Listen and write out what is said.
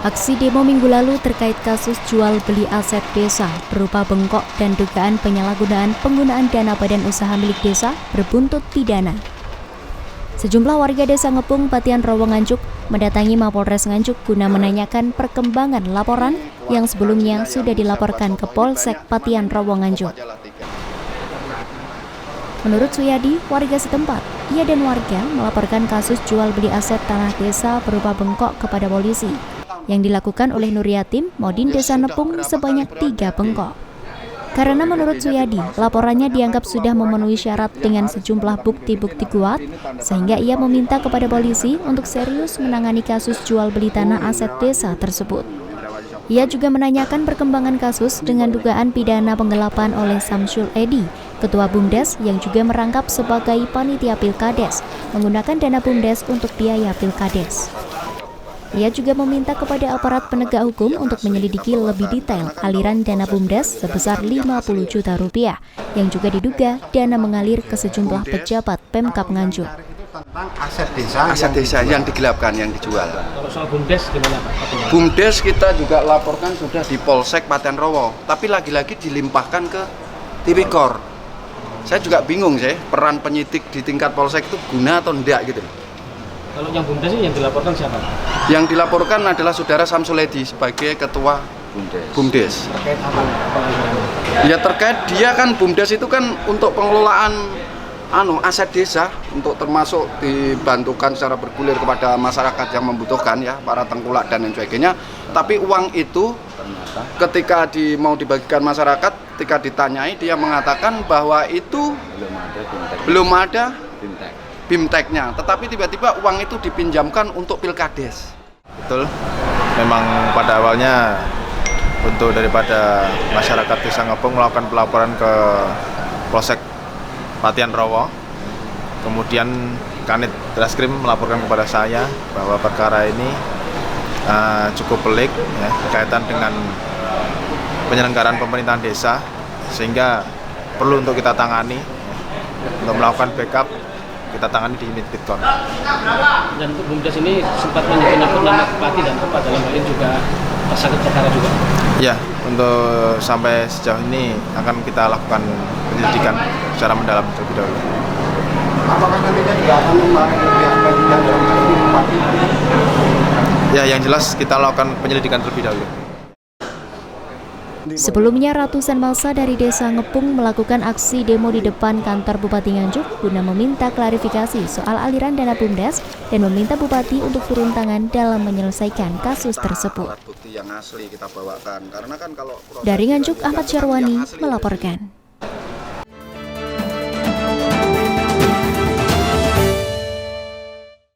Aksi demo minggu lalu terkait kasus jual beli aset desa berupa bengkok dan dugaan penyalahgunaan penggunaan dana badan usaha milik desa berbuntut pidana. Sejumlah warga desa Ngepung, Patian Rowo Nganjuk mendatangi Mapolres Nganjuk guna menanyakan perkembangan laporan yang sebelumnya sudah dilaporkan ke Polsek Patian Rowo Nganjuk. Menurut Suyadi, warga setempat, ia dan warga melaporkan kasus jual beli aset tanah desa berupa bengkok kepada polisi yang dilakukan oleh Nur Yatim, Modin Desa Nepung sebanyak 3 bengkok. Karena menurut Suyadi, laporannya dianggap sudah memenuhi syarat dengan sejumlah bukti-bukti kuat, sehingga ia meminta kepada polisi untuk serius menangani kasus jual beli tanah aset desa tersebut. Ia juga menanyakan perkembangan kasus dengan dugaan pidana penggelapan oleh Samsul Edi, Ketua BUMDes yang juga merangkap sebagai panitia Pilkades, menggunakan dana BUMDes untuk biaya Pilkades. Ia juga meminta kepada aparat penegak hukum untuk menyelidiki lebih detail aliran dana BUMDes sebesar 50 juta rupiah yang juga diduga dana mengalir ke sejumlah pejabat Pemkab Nganjuk. Tentang aset desa yang digelapkan, yang dijual. Kalau soal BUMDes gimana Pak? BUMDes kita juga laporkan sudah di Polsek Patian Rowo, tapi lagi-lagi dilimpahkan ke Tipikor. Saya juga bingung peran penyidik di tingkat Polsek itu guna atau enggak gitu. Kalau yang BUMDes yang dilaporkan siapa? Yang dilaporkan adalah saudara Samsul Edi sebagai ketua BUMDes. Terkait apa? Ya terkait dia kan BUMDes itu kan untuk pengelolaan aset desa, untuk termasuk dibantukan secara bergulir kepada masyarakat yang membutuhkan ya, para tengkulak dan lain sebagainya. Tapi uang itu ketika mau dibagikan masyarakat, ketika ditanyai dia mengatakan bahwa itu belum ada BIMTEK-nya, tetapi tiba-tiba uang itu dipinjamkan untuk Pilkades. Betul, memang pada awalnya untuk daripada masyarakat Desa Ngepung melakukan pelaporan ke Polsek Patian Rowo, kemudian Kanit Reskrim melaporkan kepada saya bahwa perkara ini cukup pelik ya, berkaitan dengan penyelenggaraan pemerintahan desa, sehingga perlu untuk kita tangani untuk melakukan backup. Kita tangani di unit Pitkon. Dan untuk BUMDes ini sempat menyebut nama Bupati dan Bapak dalam hal ini juga tersangkut perkara juga. Ya, untuk sampai sejauh ini akan kita lakukan penyelidikan secara mendalam terlebih dahulu. Apakah nantinya juga akan memanggil pihak bagian dalam Bupati? Ya, yang jelas kita lakukan penyelidikan terlebih dahulu. Sebelumnya, ratusan massa dari Desa Ngepung melakukan aksi demo di depan kantor Bupati Nganjuk guna meminta klarifikasi soal aliran dana BUMDes dan meminta Bupati untuk turun tangan dalam menyelesaikan kasus tersebut. Bukti yang asli kita bawakan. Karena kan kalau dari Nganjuk, Ahmad Syarwani melaporkan.